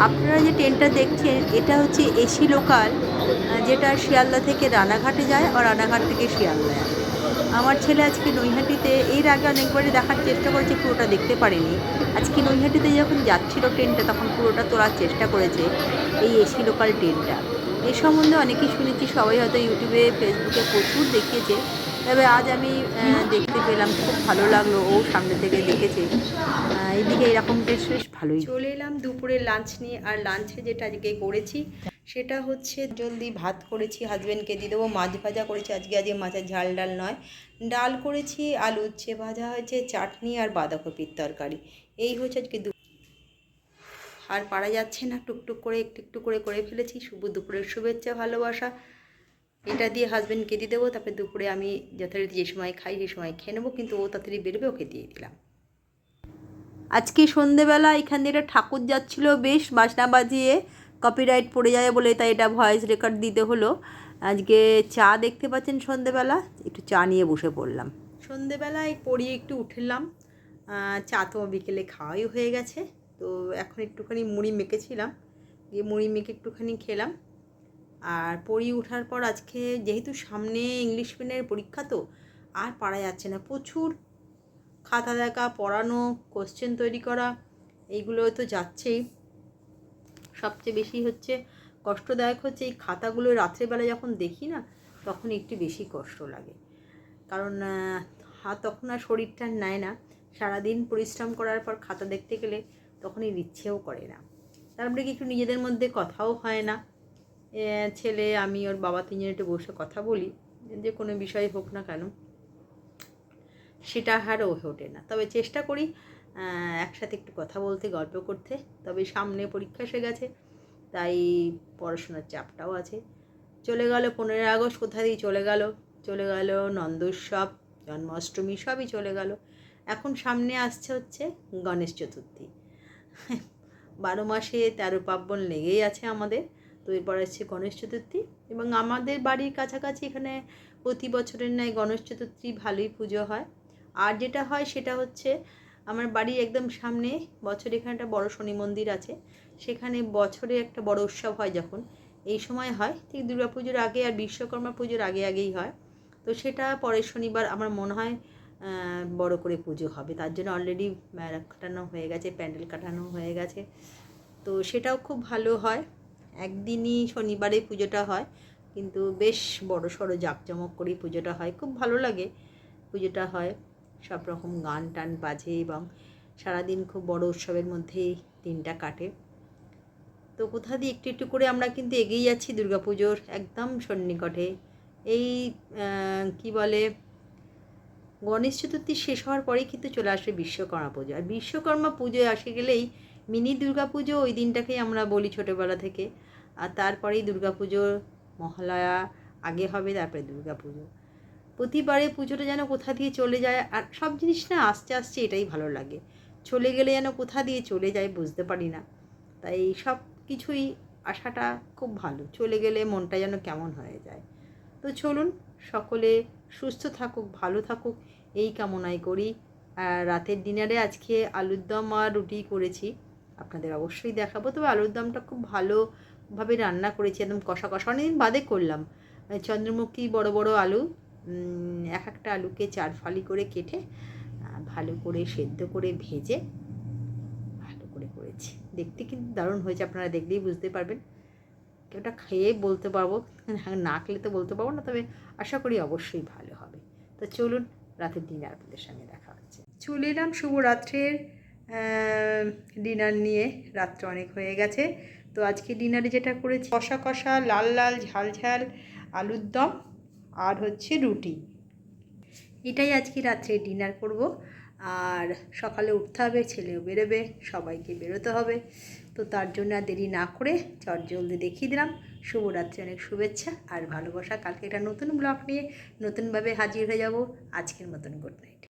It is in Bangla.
আপনারা যে ট্রেনটা দেখছেন এটা হচ্ছে এসি লোকাল, যেটা শিয়ালদা থেকে রানাঘাটে যায় আর রানাঘাট থেকে শিয়ালদায় আসে। আমার ছেলে আজকে নৈহাটিতে এর আগে অনেকবারই দেখার চেষ্টা করেছে, পুরোটা দেখতে পারেনি। আজকে নৈহাটিতে যখন যাচ্ছিল ট্রেনটা তখন পুরোটা তোলার চেষ্টা করেছে এই এসি লোকাল ট্রেনটা। এই সম্বন্ধে অনেকেই শুনেছি, সবাই হয়তো ইউটিউবে ফেসবুকে প্রচুর দেখিয়েছে, তবে আজ আমি দেখতে পেলাম, খুব ভালো লাগলো। ও সামনে থেকে দেখেছে। এইদিকে এরকম বেশ ভালোই। চলে এলাম দুপুরে লাঞ্চ নিয়ে, আর লাঞ্চে যেটা আজকে করেছি সেটা হচ্ছে জলদি ভাত করেছি, হাজব্যান্ডকে দিয়ে দেবো। মাছ ভাজা করেছি আজকে মাছের ঝাল ডাল নয়, ডাল করেছি, আলু উচ্ছে ভাজা হয়েছে, চাটনি আর বাঁধাকপির তরকারি। এই হচ্ছে আজকে আর পারা যাচ্ছে না, টুকটুক করে একটু একটু করে করে ফেলেছি। শুভ দুপুরের শুভেচ্ছা ভালোবাসা। এটা দিয়ে হাজব্যান্ডকে দিয়ে দেবো, তারপরে দুপুরে আমি যথারীতি যে সময় খাই সেই সময় খেয়ে নেবো, কিন্তু ও তাড়াতাড়ি বেরোবে, ওকে দিয়ে দিলাম। আজকে সন্ধেবেলা এখান দিয়ে একটা ঠাকুর যাচ্ছিলো, বেশ বাজনা বাজিয়ে, কপিরাইট পড়ে যায় বলে তাই এটা ভয়েস রেকর্ড দিতে হলো। আজকে চা দেখতে পাচ্ছেন, সন্ধেবেলা একটু চা নিয়ে বসে পড়লাম। সন্ধেবেলায় পড়িয়ে একটু উঠলাম, চা তো বিকেলে খাওয়াই হয়ে গেছে। তো এখন একটুখানি মুড়ি মেখেছিলাম, দিয়ে মুড়ি মেখে একটুখানি খেলাম। আর পড়িয়ে ওঠার পর আজকে যেহেতু সামনে ইংলিশ মিডিয়ামের পরীক্ষা, তো আর পারা যাচ্ছে না, প্রচুর খাতা দেখা, পড়ানো, কোশ্চেন তৈরি করা, এইগুলো তো যাচ্ছেই। সবচেয়ে বেশি হচ্ছে কষ্টদায়ক হচ্ছে এই খাতাগুলো রাত্রেবেলা যখন দেখি না, তখন একটু বেশি কষ্ট লাগে। কারণ তখন আর শরীরটা নেয় না, সারাদিন পরিশ্রম করার পর খাতা দেখতে গেলে তখন ইচ্ছেও করে না। তারপরে কি একটু নিজেদের মধ্যে কথাও হয় না, ছেলে আমি ওর বাবা তিনজনে একটু বসে কথা বলি, যে কোনো বিষয় হোক না কেন, সেটা হারও ওঠে না। তবে চেষ্টা করি একসাথে একটু কথা বলতে, গল্প করতে। তবে সামনে পরীক্ষা এসে গেছে, তাই পড়াশোনার চাপটাও আছে। চলে গেল 15ই আগস্ট, কোথা দিয়ে চলে গেল নন্দোৎসব, জন্মাষ্টমী, সবই চলে গেল। এখন সামনে আসছে হচ্ছে গণেশ চতুর্থী। 12 মাসে 13 পার্বণ লেগেই আছে আমাদের। তো এরপর আসছে গণেশ চতুর্থী, এবং আমাদের বাড়ির কাছাকাছি এখানে প্রতি বছরের ন্যায় গণেশ চতুর্থী ভালোই পুজো হয়। আর যেটা হয় সেটা হচ্ছে আমার বাড়ির একদম সামনে বছরে এখানে একটা বড় শনি মন্দির আছে, সেখানে বছরে একটা বড় উৎসব হয়, যখন এই সময় হয় ঠিক দুর্গাপুজোর আগে আর বিশ্বকর্মা পুজোর আগেই হয়। তো সেটা পরের শনিবার আমার মনে হয় বড় করে পুজো হবে, তার জন্য অলরেডি কাটানো হয়ে গেছে, প্যান্ডেল কাটানো হয়ে গেছে। তো সেটাও খুব ভালো হয়, একদিনই শনিবারে পুজোটা হয়, কিন্তু বেশ বড় সড়ো জাঁকজমক করেই পুজোটা হয়, খুব ভালো লাগে পুজোটা হয়। সব রকম গান টান বাজে এবং সারাদিন খুব বড় উৎসবের মধ্যেই দিনটা কাটে। তো কোথা দিয়ে একটু একটু করে আমরা কিন্তু এগিয়ে যাচ্ছি দুর্গাপুজোর একদম সন্নিকটে। এই কি বলে, গণেশ চতুর্থী শেষ হওয়ার পরেই কিন্তু চলে আসবে বিশ্বকর্মা পুজো, আর বিশ্বকর্মা পুজোয় আসে গেলেই মিনি দুর্গাপুজো, ওই দিনটাকেই আমরা বলি ছোটোবেলা থেকে। আর তারপরেই দুর্গাপুজোর মহালয়া আগে হবে, তারপরে দুর্গাপুজো। প্রতিবারে পুজোটা যেন কোথা দিয়ে চলে যায়, আর সব জিনিস না আস্তে আস্তে এটাই ভালো লাগে, চলে গেলে যেন কোথা দিয়ে চলে যায় বুঝতে পারি না। তাই সব কিছুই আশাটা খুব ভালো, চলে গেলে মনটা যেন কেমন হয়ে যায়। তো চলুন, সকলে সুস্থ থাকুক, ভালো থাকুক, এই কামনাই করি। আর রাতের ডিনারে আজকে আলুর দম আর রুটি করেছি, আপনাদের অবশ্যই দেখাবো। তবে আলুর দমটা খুব ভালোভাবে রান্না করেছি, একদম কষা কষা, অনেকদিন বাদে করলাম। চন্দ্রমুখী বড় বড় আলু, এক একটা আলুকে 4 ফালি করে কেটে ভালো করে সেদ্ধ করে ভেজে ভালো করে করেছি। দেখতে কিন্তু দারুণ হয়েছে, আপনারা দেখলেই বুঝতে পারবেন। ওটা খেয়ে বলতে পারবো, না খেলে তো বলতে পারবো না, তবে আশা করি অবশ্যই ভালো হবে। তো চলুন, রাতের ডিনার আপনাদের সঙ্গে দেখা হচ্ছে। চলে এলাম শুভরাত্রের ডিনার নিয়ে, রাত্র অনেক হয়ে গেছে। তো আজকে ডিনারে যেটা করেছি, কষা কষা লাল লাল ঝাল ঝাল আলুর দম আর হচ্ছে রুটি, এটাই আজকে রাত্রে ডিনার করব। আর সকালে উঠতে হবে, ছেলেও বেরোবে, সবাইকে বেরোতে হবে। তো তার জন্য আর দেরি না করে চটজলদি দেখিয়ে দিলাম। শুভরাত্রি, অনেক শুভেচ্ছা আর ভালোবাসা। কালকে একটা নতুন ব্লগ নিয়ে নতুনভাবে হাজির হয়ে যাব। আজকের মতন গুড নাইট।